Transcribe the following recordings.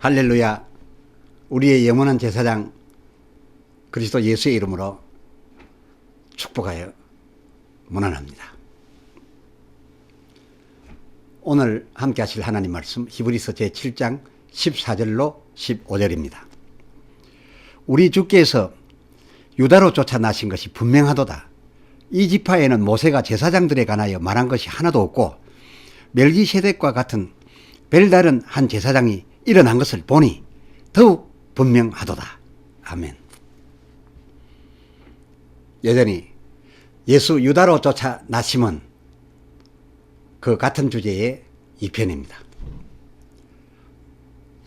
할렐루야. 우리의 영원한 제사장 그리스도 예수의 이름으로 축복하여 문안합니다. 오늘 함께 하실 하나님 말씀 히브리서 제7장 14절로 15절입니다. 우리 주께서 유다로 쫓아나신 것이 분명하도다. 이 지파에는 모세가 제사장들에 관하여 말한 것이 하나도 없고 멜기세덱과 같은 별다른 한 제사장이 일어난 것을 보니 더욱 분명하도다. 아멘. 여전히 예수 유다로 쫓아나심은 그 같은 주제의 2편입니다.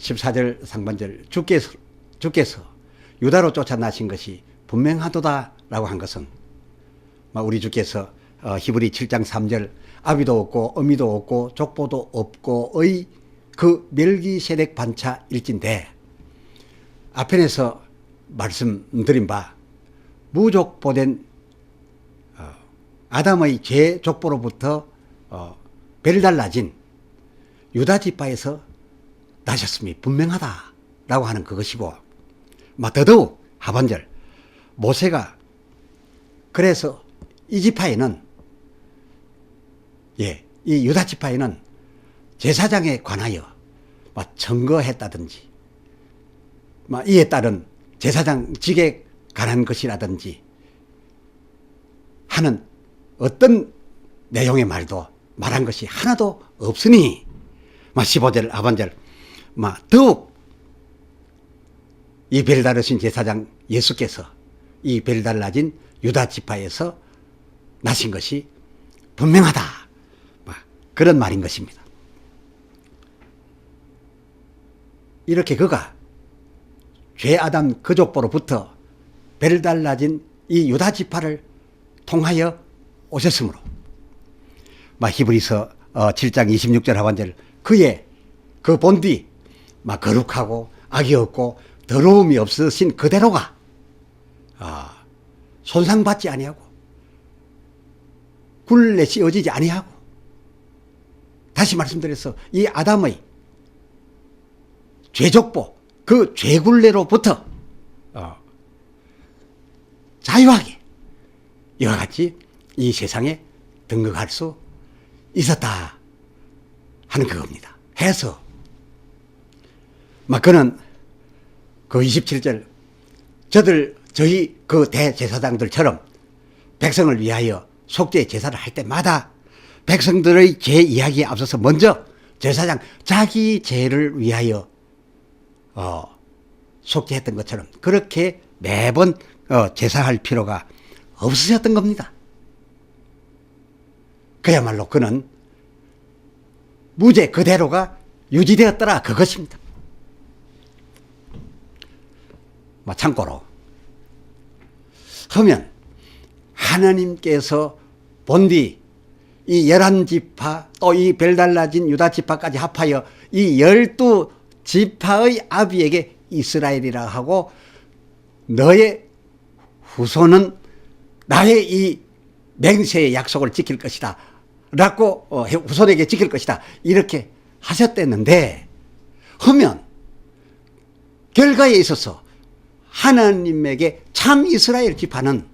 14절 상반절 주께서 유다로 쫓아나신 것이 분명하도다 라고 한 것은 우리 주께서 히브리 7장 3절 아비도 없고 어미도 없고 족보도 없고의 그 멜기세덱 반차일진데 앞편에서 말씀드린 바 무족보된 아담의 죄 족보로부터 별달라진 유다 지파에서 나셨음이 분명하다라고 하는 그것이고 더더욱 하반절 모세가 그래서 이 지파에는 이 유다 지파에는 제사장에 관하여 증거했다든지 이에 따른 제사장직에 관한 것이라든지 하는 어떤 내용의 말도 말한 것이 하나도 없으니 15절 하반절 더욱 이 별다르신 제사장 예수께서 이 별달라진 유다 지파에서 나신 것이 분명하다. 그런 말인 것입니다. 이렇게 그가 죄아담 그 족보로부터 별달라진 이 유다 지파를 통하여 오셨으므로 히브리서 7장 26절 하반절 그의 그 본뒤 거룩하고 악이 없고 더러움이 없으신 그대로가 손상받지 아니하고 굴레 씌워지지 아니하고 다시 말씀드려서 이 아담의 죄족보 그 죄굴레로부터 자유하게 이와 같이 이 세상에 등극할 수 있었다 하는 그겁니다. 해서 그는 그 27절 저희 그 대제사장들처럼 백성을 위하여 속죄 제사를 할 때마다 백성들의 죄 이야기에 앞서서 먼저 제사장 자기 죄를 위하여 속죄했던 것처럼 그렇게 매번 제사할 필요가 없으셨던 겁니다. 그야말로 그는 무죄 그대로가 유지되었더라 그것입니다. 참고로 하면 하나님께서 본디 이 11지파 또 이 별달라진 유다 지파까지 합하여 이 12지파의 아비에게 이스라엘이라 하고 너의 후손은 나의 이 맹세의 약속을 지킬 것이다 라고 후손에게 지킬 것이다 이렇게 하셨댔는데 하면 결과에 있어서 하나님에게 참 이스라엘 지파는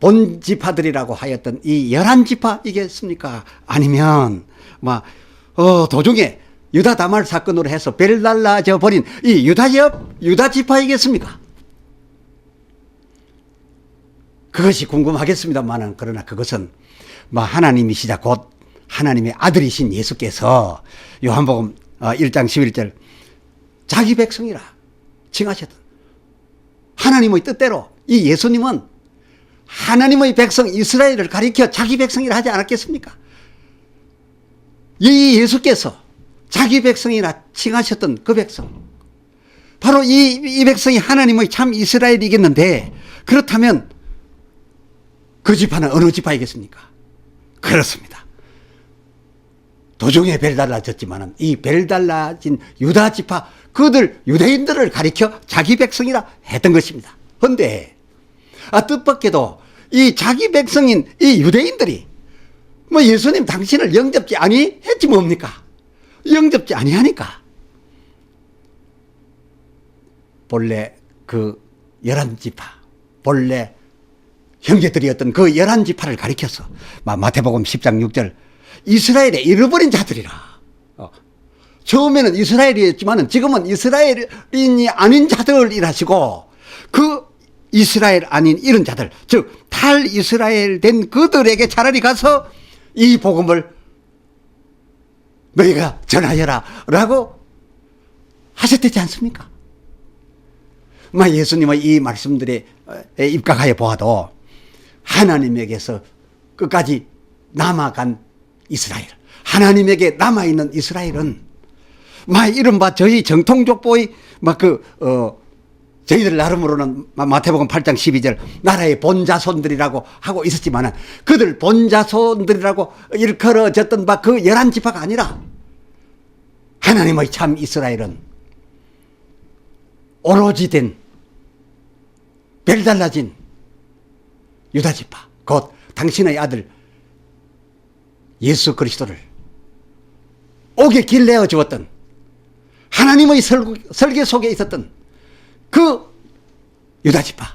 본 지파들이라고 하였던 이 11지파이겠습니까? 아니면 도중에 유다 다말 사건으로 해서 별달라져 버린 이 유다 지파이겠습니까? 그것이 궁금하겠습니다만 그러나 그것은 하나님이시자 곧 하나님의 아들이신 예수께서 요한복음 1장 11절 자기 백성이라 칭하셨던 하나님의 뜻대로 이 예수님은 하나님의 백성 이스라엘을 가리켜 자기 백성이라 하지 않았겠습니까? 이 예수께서 자기 백성이라 칭하셨던 그 백성 바로 이 백성이 하나님의 참 이스라엘이겠는데 그렇다면 그 지파는 어느 지파이겠습니까? 그렇습니다. 도중에 별달라졌지만 이 별달라진 유다 지파 그들 유대인들을 가리켜 자기 백성이라 했던 것입니다. 그런데 뜻밖에도 이 자기 백성인 이 유대인들이 예수님 당신을 영접지 아니했지 뭡니까? 영접지 아니하니까 본래 그 11지파, 본래 형제들이었던 그 11지파를 가리켜서 마태복음 10장 6절 이스라엘의 잃어버린 자들이라. 처음에는 이스라엘이었지만 지금은 이스라엘인이 아닌 자들이라시고 그 이스라엘 아닌 이런 자들, 즉 탈이스라엘 된 그들에게 차라리 가서 이 복음을 너희가 전하여라 라고 하셨지 않습니까? 예수님의 이 말씀들에 입각하여 보아도 하나님에게서 끝까지 남아간 이스라엘, 하나님에게 남아있는 이스라엘은 이른바 저희 정통족보의 저희들 나름으로는 마태복음 8장 12절 나라의 본자손들이라고 하고 있었지만 그들 본자손들이라고 일컬어졌던 바 그 11지파가 아니라 하나님의 참 이스라엘은 오로지 된 별달라진 유다지파, 곧 당신의 아들 예수 그리스도를 옥에 길 내어 주었던 하나님의 설계 속에 있었던 그 유다지파,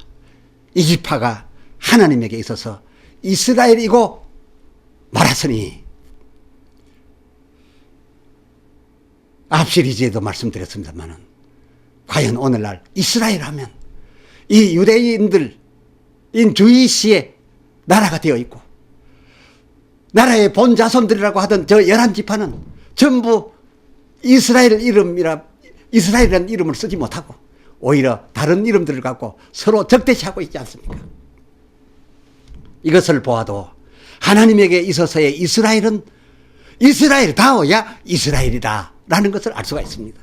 이 지파가 하나님에게 있어서 이스라엘이고 말았으니, 앞 시리즈에도 말씀드렸습니다만 과연 오늘날 이스라엘 하면 이 유대인들인 주이시의 나라가 되어 있고 나라의 본자손들이라고 하던 저 11지파는 전부 이스라엘이라는 이름을 쓰지 못하고 오히려 다른 이름들을 갖고 서로 적대시하고 있지 않습니까? 이것을 보아도 하나님에게 있어서의 이스라엘은 이스라엘다워야 이스라엘이다 라는 것을 알 수가 있습니다.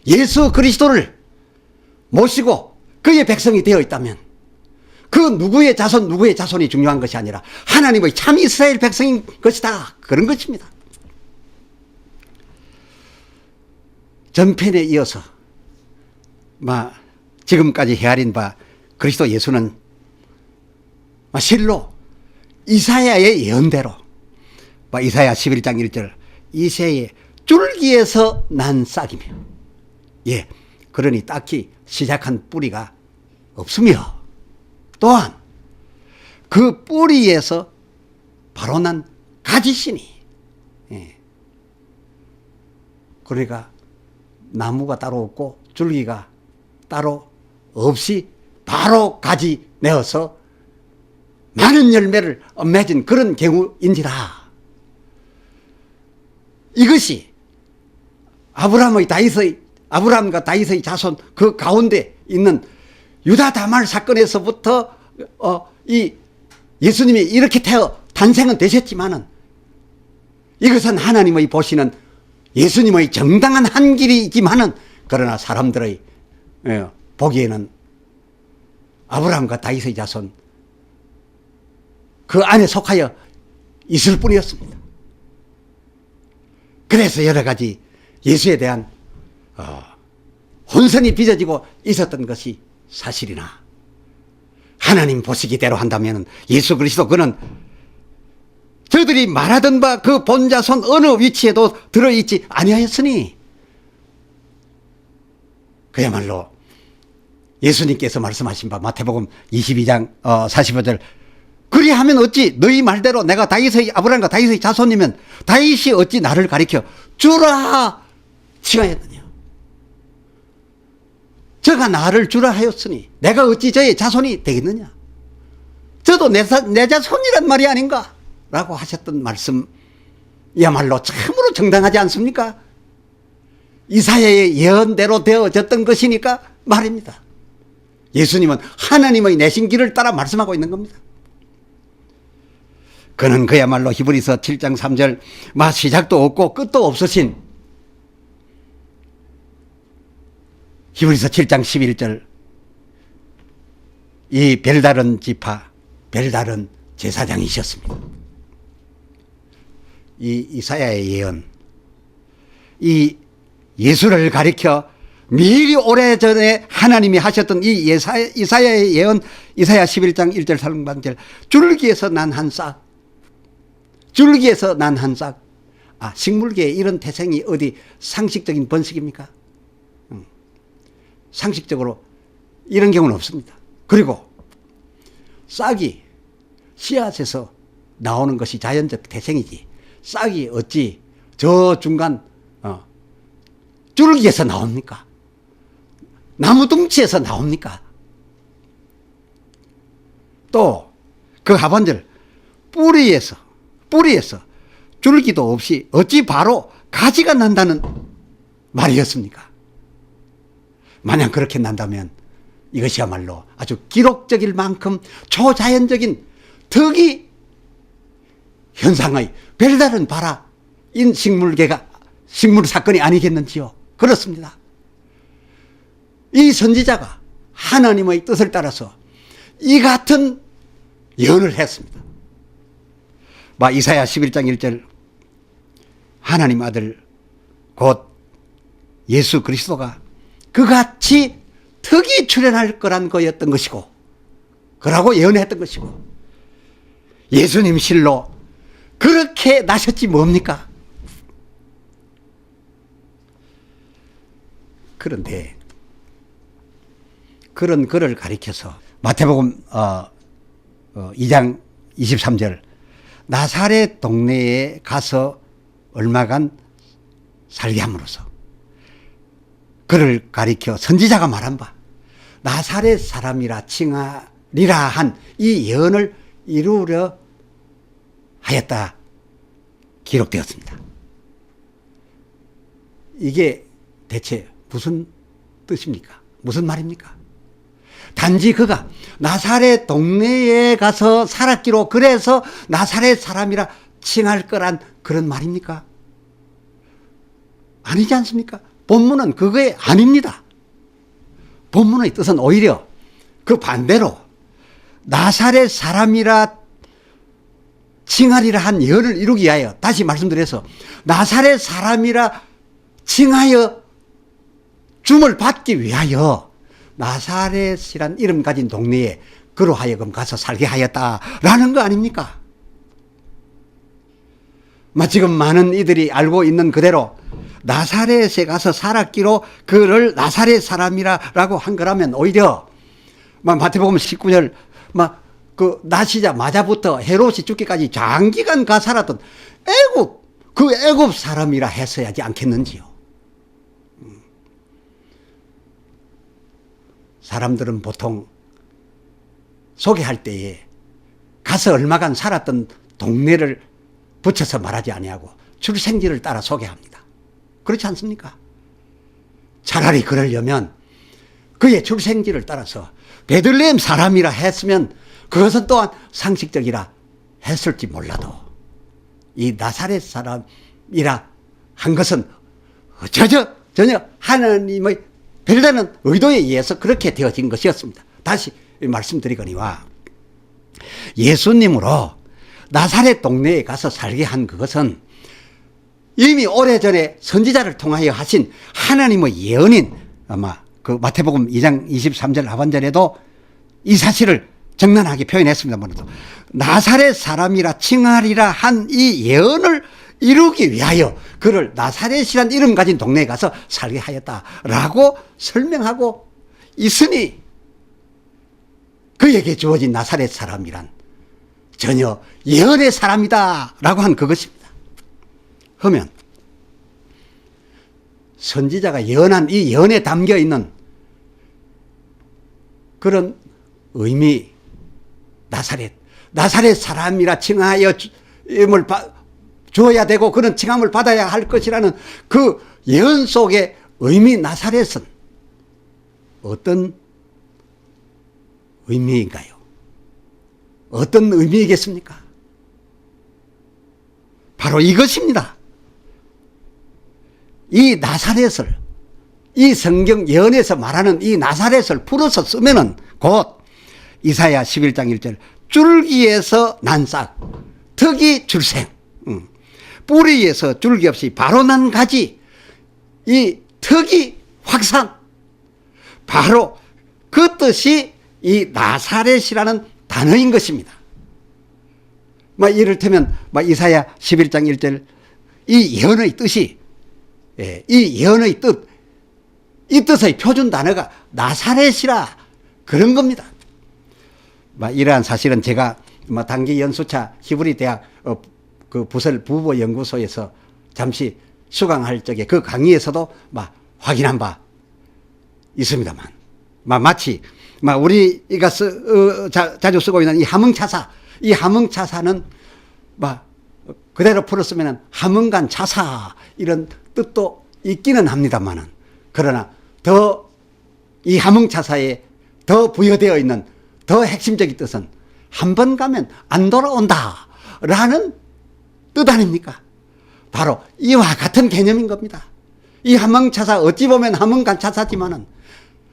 예수 그리스도를 모시고 그의 백성이 되어 있다면 그 누구의 자손이 중요한 것이 아니라 하나님의 참 이스라엘 백성인 것이다, 그런 것입니다. 전편에 이어서 지금까지 헤아린 바 그리스도 예수는 실로 이사야의 예언대로 이사야 11장 1절 이새의 줄기에서 난 싹이며, 그러니 딱히 시작한 뿌리가 없으며 또한 그 뿌리에서 바로 난 가지씨니, 그러니까 나무가 따로 없고 줄기가 따로 없이 바로 가지 내어서 많은 열매를 맺은 그런 경우인지라. 이것이 아브라함과 다윗의 자손 그 가운데 있는 유다 다말 사건에서부터 이 예수님이 이렇게 탄생은 되셨지만은 이것은 하나님의 보시는 예수님의 정당한 한 길이지만은 그러나 사람들의 보기에는 아브라함과 다윗의 자손 그 안에 속하여 있을 뿐이었습니다. 그래서 여러 가지 예수에 대한 혼선이 빚어지고 있었던 것이 사실이나 하나님 보시기대로 한다면 예수 그리스도 그는 저들이 말하던 바 그 본자손 어느 위치에도 들어있지 아니하였으니, 그야말로 예수님께서 말씀하신 바 마태복음 22장 45절 그리하면 어찌 너희 말대로 내가 아브라함과 다윗의 자손이면 다윗이 어찌 나를 가리켜 주라 칭하였느냐. 저가 나를 주라 하였으니 내가 어찌 저의 자손이 되겠느냐. 저도 내 자손이란 말이 아닌가 라고 하셨던 말씀이야말로 참으로 정당하지 않습니까? 이사야의 예언대로 되어졌던 것이니까 말입니다. 예수님은 하나님의 내신 길을 따라 말씀하고 있는 겁니다. 그는 그야말로 히브리서 7장 3절 시작도 없고 끝도 없으신 히브리서 7장 11절 이 별다른 지파, 별다른 제사장이셨습니다. 이 이사야의 예언, 이 예수를 가리켜 미리 오래전에 하나님이 하셨던 이 이사야의 예언, 이사야 11장 1절 상반절 줄기에서 난 한 싹, 줄기에서 난 한 싹. 식물계에 이런 태생이 어디 상식적인 번식입니까? 상식적으로 이런 경우는 없습니다. 그리고 싹이 씨앗에서 나오는 것이 자연적 태생이지 싹이 어찌 저 중간 줄기에서 나옵니까? 나무 둥치에서 나옵니까? 또 그 하반절 뿌리에서 줄기도 없이 어찌 바로 가지가 난다는 말이었습니까? 만약 그렇게 난다면 이것이야말로 아주 기록적일 만큼 초자연적인 특이 현상의 별다른 발화인 식물 사건이 아니겠는지요. 그렇습니다. 이 선지자가 하나님의 뜻을 따라서 이 같은 예언을 했습니다. 이사야 11장 1절 하나님 아들 곧 예수 그리스도가 그같이 특이 출현할 거란 거였던 것이고 그라고 예언했던 것이고 예수님 실로 그렇게 나셨지 뭡니까? 그런데 그런 그를 가리켜서 마태복음 2장 23절 나사렛 동네에 가서 얼마간 살게 함으로써 그를 가리켜 선지자가 말한 바 나사렛 사람이라 칭하리라 한 이 예언을 이루려 하였다 기록되었습니다. 이게 대체 무슨 뜻입니까? 무슨 말입니까? 단지 그가 나사렛 동네에 가서 살았기로 그래서 나사렛 사람이라 칭할 거란 그런 말입니까? 아니지 않습니까? 본문은 그게 아닙니다. 본문의 뜻은 오히려 그 반대로 나사렛 사람이라 칭하리라 한 예언을 이루기 위하여 다시 말씀드려서 나사렛 사람이라 칭하여 줌을 받기 위하여 나사렛이란 이름 가진 동네에 그로 하여금 가서 살게 하였다라는 거 아닙니까? 지금 많은 이들이 알고 있는 그대로 나사렛에 가서 살았기로 그를 나사렛 사람이라고 한 거라면 오히려 마태복음 19절 그 나시자마자부터 헤롯이 죽기까지 장기간 가 살았던 그 애굽 사람이라 했어야지 않겠는지요. 사람들은 보통 소개할 때에 가서 얼마간 살았던 동네를 붙여서 말하지 아니하고 출생지를 따라 소개합니다. 그렇지 않습니까? 차라리 그러려면 그의 출생지를 따라서 베들레헴 사람이라 했으면 그것은 또한 상식적이라 했을지 몰라도 이 나사렛 사람이라 한 것은 전혀 하나님의 별다른 의도에 의해서 그렇게 되어진 것이었습니다. 다시 말씀드리거니와 예수님으로 나사렛 동네에 가서 살게 한 그것은 이미 오래전에 선지자를 통하여 하신 하나님의 예언인 아마 그 마태복음 2장 23절 하반절에도 이 사실을 적나라하게 표현했습니다만 나사렛 사람이라 칭하리라 한 이 예언을 이루기 위하여 그를 나사렛이란 이름 가진 동네에 가서 살게 하였다라고 설명하고 있으니 그에게 주어진 나사렛 사람이란 전혀 예언의 사람이다라고 한 그것입니다. 그러면 선지자가 예언한 이 예언에 담겨 있는 그런 의미, 나사렛 사람이라 칭하여 임을 주어야 되고 그런 칭함을 받아야 할 것이라는 그 예언 속의 의미 나사렛은 어떤 의미인가요? 어떤 의미이겠습니까? 바로 이것입니다. 이 나사렛을 이 성경 예언에서 말하는 이 나사렛을 풀어서 쓰면은 곧 이사야 11장 1절 줄기에서 난 싹 특이 출생 뿌리에서 줄기 없이 바로 난 가지 이 특이 확산 바로 그 뜻이 이 나사렛이라는 단어인 것입니다. 이를테면 이사야 11장 1절 이 예언의 뜻이 이 예언의 뜻 이 뜻의 표준 단어가 나사렛이라 그런 겁니다. 이러한 사실은 제가 단기 연수차 히브리 대학 그 부설 부보 연구소에서 잠시 수강할 적에 그 강의에서도 확인한 바 있습니다만, 마치 우리가 자주 쓰고 있는 이 함흥차사, 이 함흥차사는 그대로 풀었으면 함흥간 차사 이런 뜻도 있기는 합니다만은, 그러나 더 이 함흥차사에 더 부여되어 있는 더 핵심적인 뜻은 한 번 가면 안 돌아온다 라는 뜻 아닙니까? 바로 이와 같은 개념인 겁니다. 이 함흥차사, 어찌 보면 함흥간 차사지만은,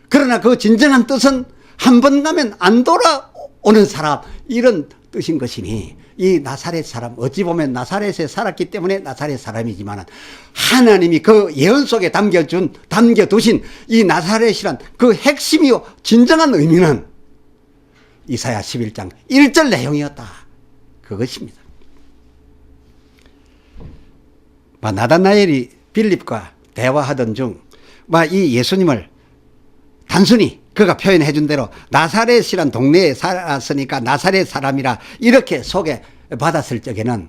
그러나 그 진정한 뜻은 한 번 가면 안 돌아오는 사람, 이런 뜻인 것이니, 이 나사렛 사람, 어찌 보면 나사렛에 살았기 때문에 나사렛 사람이지만 하나님이 그 예언 속에 담겨두신 이 나사렛이란 그 핵심이요 진정한 의미는 이사야 11장 1절 내용이었다, 그것입니다. 나다나엘이 빌립과 대화하던 중 이 예수님을 단순히 그가 표현해 준 대로 나사렛이란 동네에 살았으니까 나사렛 사람이라 이렇게 소개받았을 적에는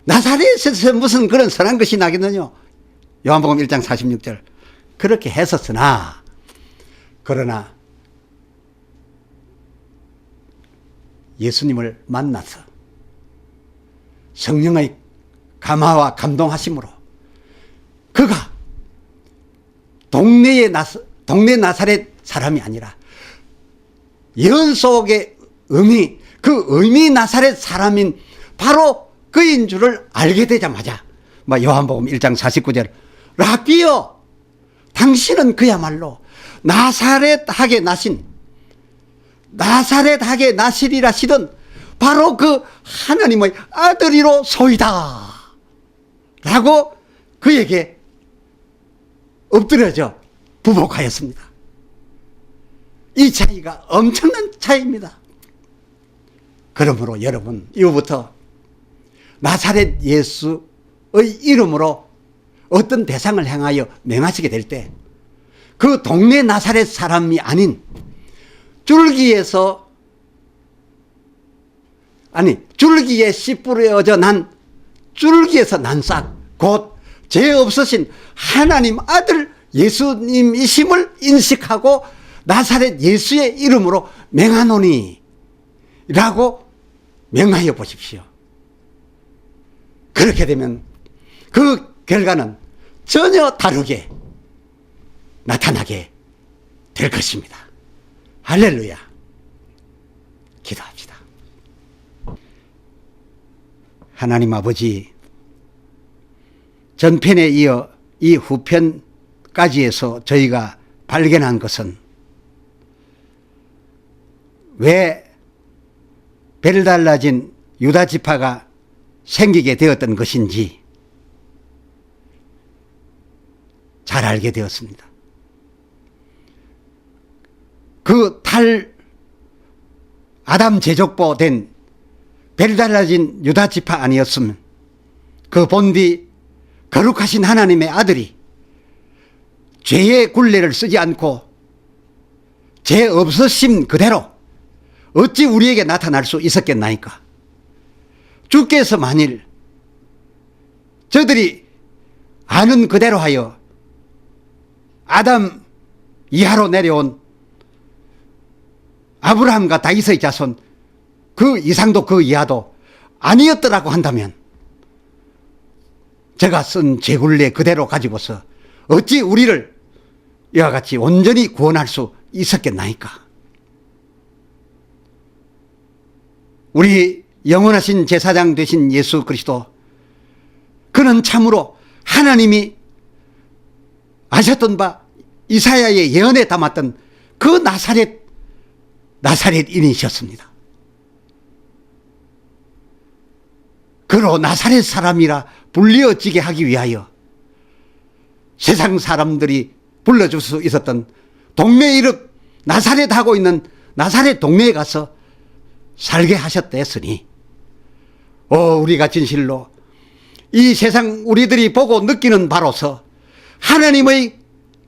나사렛에서 무슨 그런 선한 것이 나겠느냐, 요한복음 1장 46절 그렇게 했었으나, 그러나 예수님을 만나서 성령의 감화와 감동하심으로 그가 동네 나사렛 사람이 아니라 예언 속의 의미, 그 의미 나사렛 사람인 바로 그인 줄을 알게 되자마자 요한복음 1장 49절 라비여, 당신은 그야말로 나사렛하게 나시리라 시던 바로 그 하나님의 아들이로 소이다 라고 그에게 엎드려져 부복하였습니다. 이 차이가 엄청난 차이입니다. 그러므로 여러분, 이후부터 나사렛 예수의 이름으로 어떤 대상을 향하여 명하시게 될 때 그 동네 나사렛 사람이 아닌 줄기에 씨 뿌려져 난 줄기에서 난 싹, 곧 죄 없으신 하나님 아들 예수님이심을 인식하고 나사렛 예수의 이름으로 명하노니 라고 명하여 보십시오. 그렇게 되면 그 결과는 전혀 다르게 나타나게 될 것입니다. 할렐루야. 기도합시다. 하나님 아버지, 전편에 이어 이 후편까지에서 저희가 발견한 것은 왜 별달라진 유다 지파가 생기게 되었던 것인지 잘 알게 되었습니다. 그 아담 제족보 된 별달라진 유다 지파 아니었으면 그 본디 거룩하신 하나님의 아들이 죄의 굴레를 쓰지 않고 죄 없으심 그대로 어찌 우리에게 나타날 수 있었겠나이까? 주께서 만일 저들이 아는 그대로 하여 아담 이하로 내려온 아브라함과 다윗의 자손 그 이상도 그 이하도 아니었더라고 한다면 제가 쓴 제굴레 그대로 가지고서 어찌 우리를 이와 같이 온전히 구원할 수 있었겠나이까? 우리 영원하신 제사장 되신 예수 그리스도, 그는 참으로 하나님이 아셨던 바 이사야의 예언에 담았던 그 나사렛인이셨습니다. 그로 나사렛 사람이라 불리어지게 하기 위하여 세상 사람들이 불러줄 수 있었던 동네 이름 나사렛 하고 있는 나사렛 동네에 가서 살게 하셨다 했으니, 우리가 진실로 이 세상 우리들이 보고 느끼는 바로서 하나님의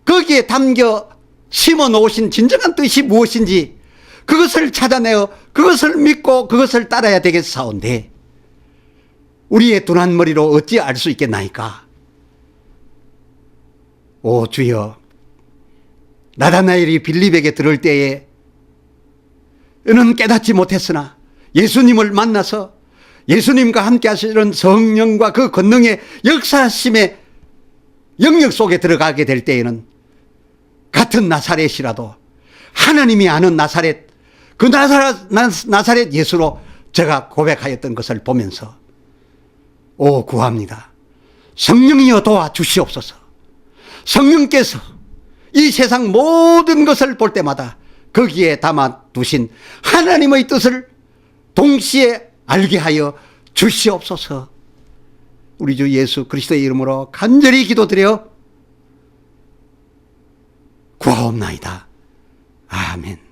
거기에 담겨 심어 놓으신 진정한 뜻이 무엇인지 그것을 찾아내어 그것을 믿고 그것을 따라야 되겠사온데 우리의 둔한 머리로 어찌 알 수 있겠나이까? 오 주여, 나다나엘이 빌립에게 들을 때에 이는 깨닫지 못했으나 예수님을 만나서 예수님과 함께 하시는 성령과 그 권능의 역사심의 영역 속에 들어가게 될 때에는 같은 나사렛이라도 하나님이 아는 나사렛, 그 나사렛 예수로 제가 고백하였던 것을 보면서 오 구합니다. 성령이여 도와주시옵소서. 성령께서 이 세상 모든 것을 볼 때마다 거기에 담아두신 하나님의 뜻을 동시에 알게 하여 주시옵소서. 우리 주 예수 그리스도의 이름으로 간절히 기도드려 구하옵나이다. 아멘.